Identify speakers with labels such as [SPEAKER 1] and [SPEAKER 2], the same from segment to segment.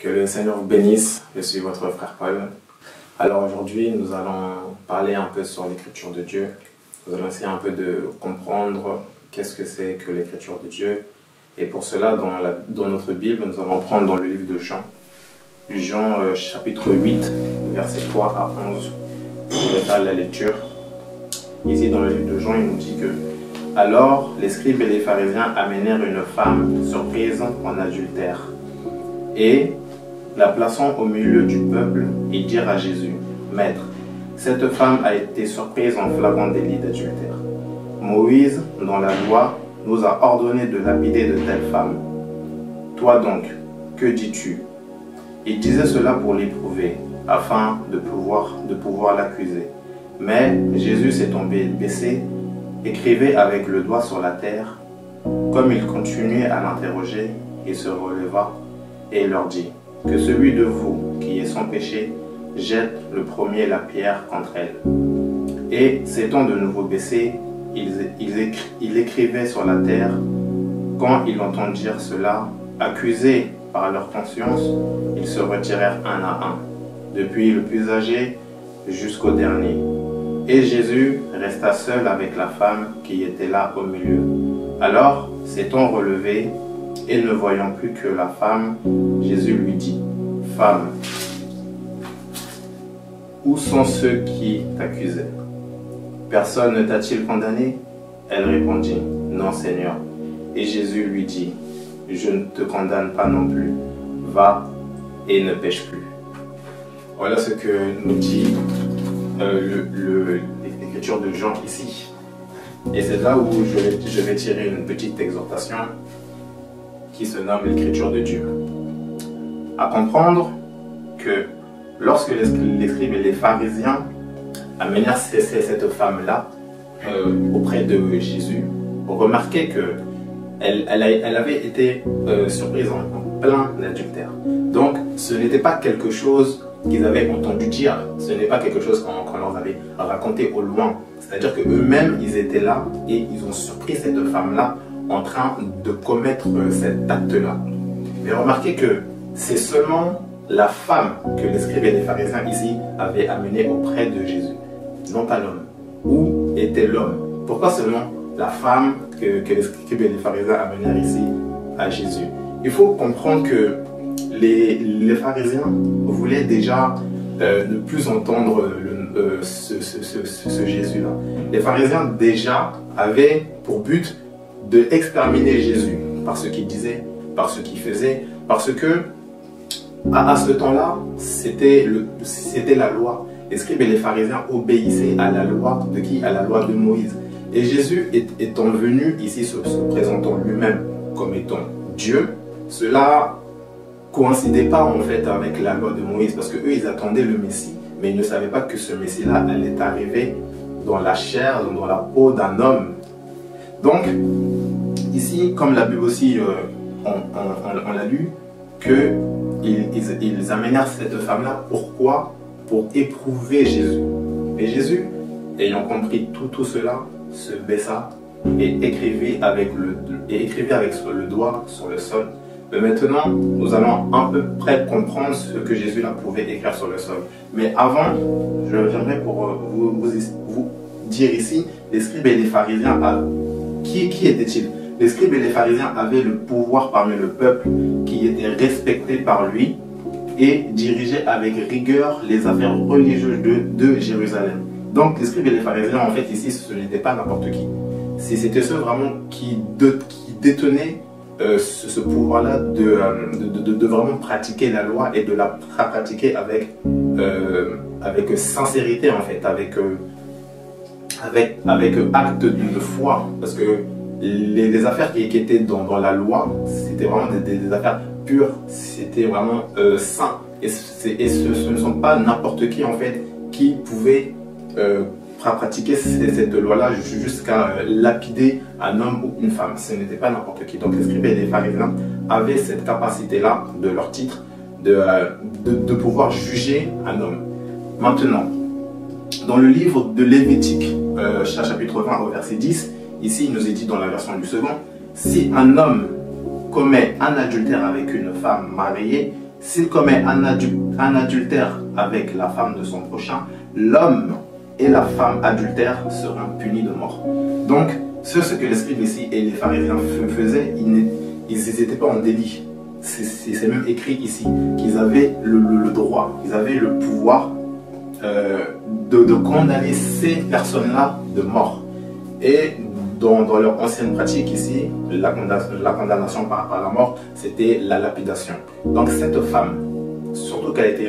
[SPEAKER 1] Que le Seigneur vous bénisse, je suis votre frère Paul. Alors aujourd'hui, nous allons parler un peu sur l'écriture de Dieu. Nous allons essayer un peu de comprendre qu'est-ce que c'est que l'écriture de Dieu. Et pour cela, dans notre Bible, nous allons prendre dans le livre de Jean. Jean chapitre 8, versets 3 à 11. Je vais faire la lecture. Ici dans le livre de Jean, il nous dit que « Alors les scribes et les pharisiens amenèrent une femme surprise en adultère. Et la plaçant au milieu du peuple, ils dirent à Jésus, « Maître, cette femme a été surprise en flagrant délit d'adultère. Moïse, dans la loi, nous a ordonné de lapider de telles femmes. Toi donc, que dis-tu » Il disait cela pour l'éprouver, afin de pouvoir l'accuser. Mais Jésus s'est tombé baissé, écrivait avec le doigt sur la terre. Comme il continuait à l'interroger, il se releva et leur dit, « Que celui de vous qui est sans péché jette le premier la pierre contre elle. » Et s'étant de nouveau baissé, il écrivait sur la terre. Quand ils entendirent cela, accusés par leur conscience, ils se retirèrent un à un, depuis le plus âgé jusqu'au dernier. Et Jésus resta seul avec la femme qui était là au milieu. Alors, s'étant relevé et ne voyant plus que la femme, Jésus lui dit, « Femme, où sont ceux qui t'accusaient? Personne ne t'a-t-il condamné ?» Elle répondit, « Non, Seigneur. » Et Jésus lui dit, « Je ne te condamne pas non plus. Va et ne pêche plus. » Voilà ce que nous dit l'écriture de Jean ici. Et c'est là où je vais tirer une petite exhortation qui se nomme l'écriture de Dieu. À comprendre que lorsque les scribes et les pharisiens amenèrent cette femme-là auprès de Jésus, remarquez qu'elle avait été surprise en plein adultère. Donc ce n'était pas quelque chose qu'ils avaient entendu dire, ce n'est pas quelque chose qu'on leur avait raconté au loin. C'est-à-dire qu'eux-mêmes, ils étaient là et ils ont surpris cette femme-là en train de commettre cet acte-là. Mais remarquez que c'est seulement la femme que les scribes et les pharisiens ici avaient amenée auprès de Jésus, non pas l'homme. Où était l'homme? Pourquoi seulement la femme que les scribes et les pharisiens amenèrent ici à Jésus? Il faut comprendre que les pharisiens voulaient déjà ne plus entendre ce Jésus-là. Les pharisiens déjà avaient pour but d'exterminer Jésus par ce qu'il disait, par ce qu'il faisait, parce que à ce temps-là, c'était la loi. Les scribes et les pharisiens obéissaient à la loi de qui? À la loi de Moïse. Et Jésus étant venu ici, se présentant lui-même comme étant Dieu, cela coïncidait pas en fait avec la loi de Moïse, parce que eux ils attendaient le Messie, mais ils ne savaient pas que ce Messie-là allait arriver dans la chair, dans la peau d'un homme. Donc ici, comme la Bible aussi, on l'a lu, qu'ils amenèrent cette femme-là. Pourquoi? Pour éprouver Jésus. Et Jésus, ayant compris tout cela, se baissa et écrivit avec le doigt sur le sol. Mais maintenant, nous allons à peu près comprendre ce que Jésus là pouvait écrire sur le sol. Mais avant, je viendrai pour vous dire ici, les scribes et les pharisiens, qui étaient-ils? Les scribes et les pharisiens avaient le pouvoir parmi le peuple, qui était respecté par lui et dirigeait avec rigueur les affaires religieuses de Jérusalem. Donc les scribes et les pharisiens, en fait, ici, ce n'était pas n'importe qui. C'était ceux vraiment qui détenaient ce pouvoir-là de vraiment pratiquer la loi et de la pratiquer avec sincérité, en fait, avec acte de foi. Parce que les affaires qui étaient dans la loi, c'était vraiment des affaires pures, c'était vraiment saint. Et ce ne sont pas n'importe qui, en fait, qui pouvait pratiquer cette loi-là jusqu'à lapider un homme ou une femme. Ce n'était pas n'importe qui. Donc les scribes et les pharisiens avaient cette capacité-là, de leur titre, de pouvoir juger un homme. Maintenant, dans le livre de Lévitique, chapitre 20 au verset 10, ici il nous est dit dans la version du second, si un homme commet un adultère avec une femme mariée, s'il commet un adultère avec la femme de son prochain, l'homme et la femme adultère seront punis de mort. Donc, ce que les scribes ici et les pharisiens faisaient, ils n'étaient pas en délit. C'est même écrit ici qu'ils avaient le droit, ils avaient le pouvoir de condamner ces personnes-là de mort. Et dans leur ancienne pratique ici, la condamnation par la mort, c'était la lapidation. Donc cette femme, surtout qu'elle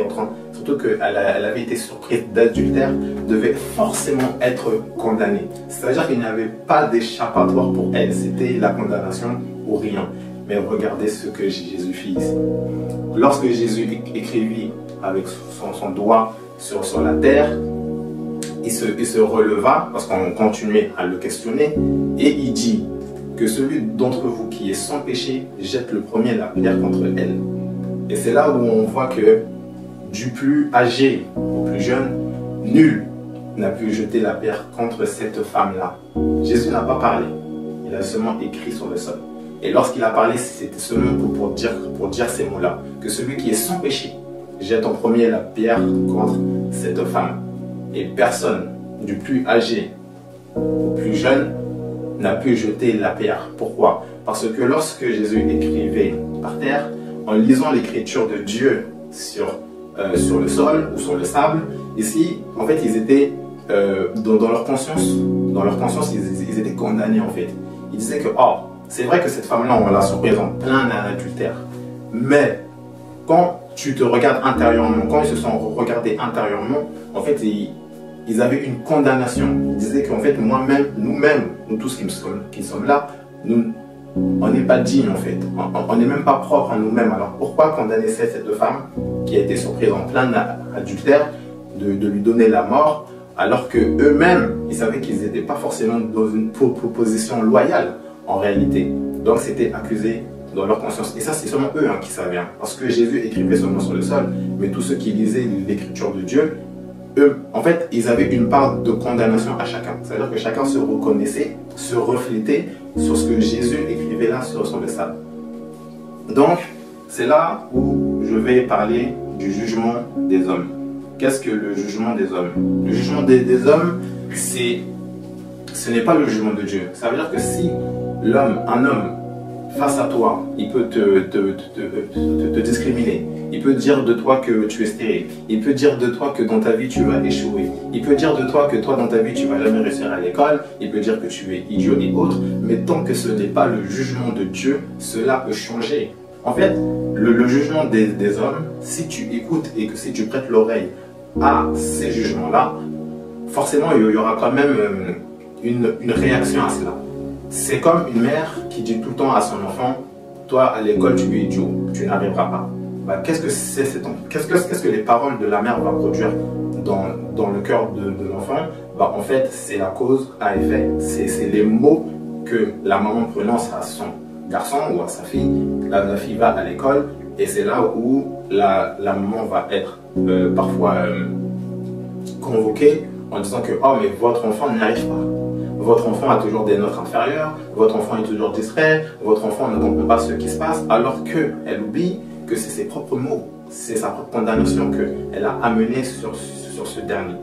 [SPEAKER 1] avait été surprise d'adultère, devait forcément être condamnée. C'est-à-dire qu'il n'y avait pas d'échappatoire pour elle, c'était la condamnation ou rien. Mais regardez ce que Jésus fit ici. Lorsque Jésus écrivit avec son doigt sur la terre, il se releva, parce qu'on continuait à le questionner, et il dit que celui d'entre vous qui est sans péché jette le premier la pierre contre elle. Et c'est là où on voit que du plus âgé au plus jeune, nul n'a pu jeter la pierre contre cette femme-là. Jésus n'a pas parlé, il a seulement écrit sur le sol. Et lorsqu'il a parlé, c'était seulement pour dire ces mots-là, que celui qui est sans péché jette en premier la pierre contre cette femme. Et personne, du plus âgé au plus jeune, n'a pu jeter la pierre. Pourquoi? Parce que lorsque Jésus écrivait par terre, en lisant l'écriture de Dieu sur le sol ou sur le sable, ici, en fait, ils étaient dans leur conscience, ils étaient condamnés en fait. Ils disaient que, oh, c'est vrai que cette femme-là, on l'a surprise en plein adultère, mais quand tu te regardes intérieurement, quand ils se sont regardés intérieurement, en fait, ils avaient une condamnation. Ils disaient qu'en fait, moi-même, nous-mêmes, nous tous qui sommes là, on n'est pas dignes en fait. On n'est même pas propre à nous-mêmes. Alors pourquoi condamner cette femme qui a été surprise en plein adultère de lui donner la mort, alors que eux-mêmes, ils savaient qu'ils n'étaient pas forcément dans une position loyale en réalité. Donc c'était accusé dans leur conscience. Et ça, c'est seulement eux qui savaient. Parce que Jésus écrivait seulement sur le sol, mais tous ceux qui lisaient l'écriture de Dieu, eux, en fait, ils avaient une part de condamnation à chacun. C'est-à-dire que chacun se reconnaissait, se reflétait sur ce que Jésus écrivait là sur le sable. Donc, c'est là où je vais parler du jugement des hommes. Qu'est-ce que le jugement des hommes? Le jugement des hommes, ce n'est pas le jugement de Dieu. Ça veut dire que si un homme, face à toi, il peut te discriminer. Il peut dire de toi que tu es stérile. Il peut dire de toi que dans ta vie, tu vas échouer. Il peut dire de toi que toi, dans ta vie, tu vas jamais réussir à l'école. Il peut dire que tu es idiot et autres. Mais tant que ce n'est pas le jugement de Dieu, cela peut changer. En fait, le jugement des hommes, si tu écoutes et que si tu prêtes l'oreille à ces jugements-là, forcément, il y aura quand même une réaction à cela. C'est comme une mère qui dit tout le temps à son enfant, toi à l'école tu es idiot, tu n'arriveras pas. Bah, qu'est-ce que les paroles de la mère vont produire dans le cœur de l'enfant? Bah, en fait, c'est la cause à effet. C'est les mots que la maman prononce à son garçon ou à sa fille. La fille va à l'école et c'est là où la maman va être parfois convoquée en disant que oh mais votre enfant n'y arrive pas. Votre enfant a toujours des notes inférieures, votre enfant est toujours distrait, votre enfant ne comprend pas ce qui se passe, alors qu'elle oublie que c'est ses propres mots, c'est sa propre condamnation qu'elle a amenée sur ce dernier.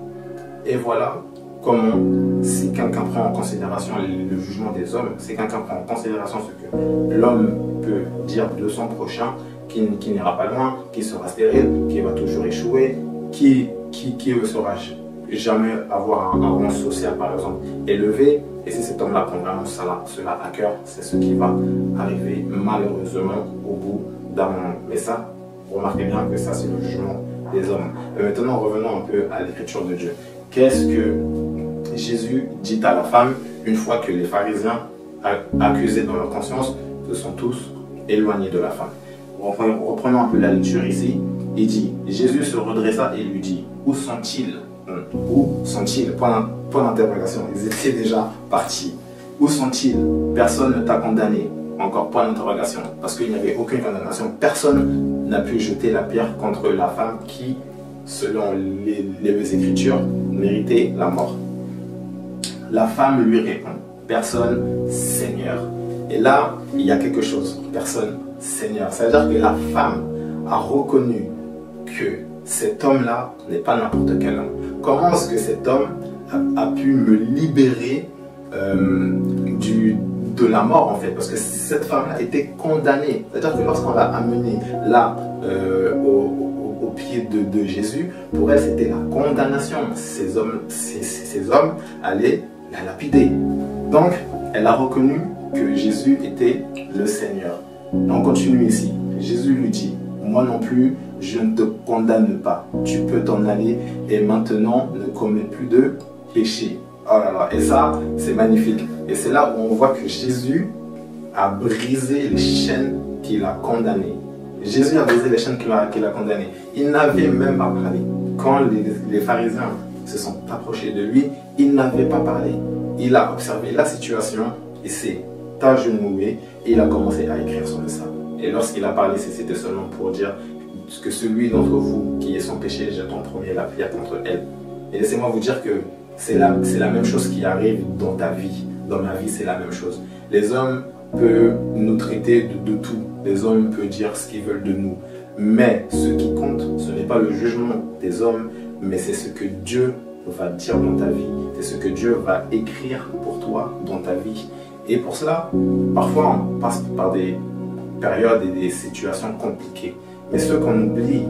[SPEAKER 1] Et voilà comment, si quelqu'un prend en considération le jugement des hommes, si quelqu'un prend en considération ce que l'homme peut dire de son prochain, qui n'ira pas loin, qui sera stérile, qui va toujours échouer, qui ne saura jamais avoir un rang social par exemple élevé, et si cet homme-là prend vraiment cela à cœur, c'est ce qui va arriver malheureusement au bout d'un moment. Mais ça, remarquez bien que ça c'est le jugement des hommes. Mais maintenant revenons un peu à l'écriture de Dieu. Qu'est-ce que Jésus dit à la femme une fois que les pharisiens accusés dans leur conscience se sont tous éloignés de la femme? Reprenons un peu la lecture ici. Il dit, Jésus se redressa et lui dit, où sont-ils? Où sont-ils? Point d'interrogation. Ils étaient déjà partis. Où sont-ils? Personne ne t'a condamné. Encore point d'interrogation. Parce qu'il n'y avait aucune condamnation. Personne n'a pu jeter la pierre contre la femme qui, selon les Écritures, méritait la mort. La femme lui répond, personne, Seigneur. Et là, il y a quelque chose. Personne, Seigneur. Ça veut dire que la femme a reconnu que cet homme-là n'est pas n'importe quel homme? Comment est-ce que cet homme a pu me libérer de la mort en fait? Parce que cette femme-là était condamnée. C'est-à-dire que lorsqu'on l'a amenée là au pied de Jésus, pour elle c'était la condamnation. Ces hommes allaient la lapider. Donc elle a reconnu que Jésus était le Seigneur. On continue ici. Jésus lui dit: moi non plus, je ne te condamne pas. Tu peux t'en aller et maintenant ne commets plus de péché. Oh là là, et ça, c'est magnifique. Et c'est là où on voit que Jésus a brisé les chaînes qu'il a condamnées. Jésus a brisé les chaînes qu'il a condamnées. Il n'avait même pas parlé. Quand les pharisiens se sont approchés de lui, il n'avait pas parlé. Il a observé la situation, il s'est agenouillé et il a commencé à écrire sur le sable. Et lorsqu'il a parlé, c'était seulement pour dire que celui d'entre vous qui est sans péché jette en premier la pierre contre elle. Et laissez-moi vous dire que c'est la même chose qui arrive dans ta vie. Dans ma vie, c'est la même chose. Les hommes peuvent nous traiter de tout. Les hommes peuvent dire ce qu'ils veulent de nous. Mais ce qui compte, ce n'est pas le jugement des hommes, mais c'est ce que Dieu va dire dans ta vie. C'est ce que Dieu va écrire pour toi dans ta vie. Et pour cela, parfois, on passe par des périodes et des situations compliquées. Mais ce qu'on oublie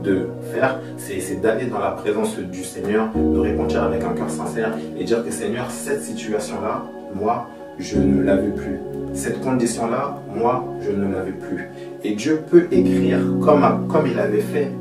[SPEAKER 1] de faire, c'est d'aller dans la présence du Seigneur, de répondre avec un cœur sincère et dire que Seigneur, cette situation-là, moi, je ne l'avais plus. Cette condition-là, moi, je ne l'avais plus. Et Dieu peut écrire comme il avait fait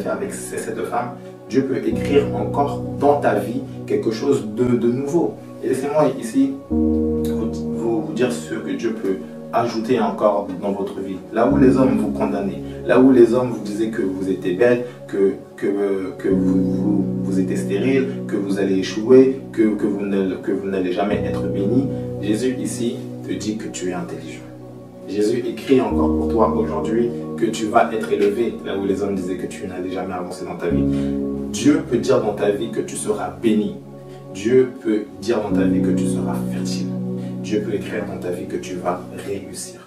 [SPEAKER 1] avec cette femme. Dieu peut écrire encore dans ta vie quelque chose de nouveau. Et laissez-moi ici vous dire ce que Dieu peut ajouter encore dans votre vie. Là où les hommes vous condamnent, là où les hommes vous disaient que vous étiez belle, que vous étiez stérile, que vous allez échouer, que vous n'allez jamais être béni, Jésus ici te dit que tu es intelligent. Jésus écrit encore pour toi aujourd'hui que tu vas être élevé, là où les hommes disaient que tu n'allais jamais avancer dans ta vie. Dieu peut dire dans ta vie que tu seras béni. Dieu peut dire dans ta vie que tu seras fertile. Dieu peut écrire dans ta vie que tu vas réussir.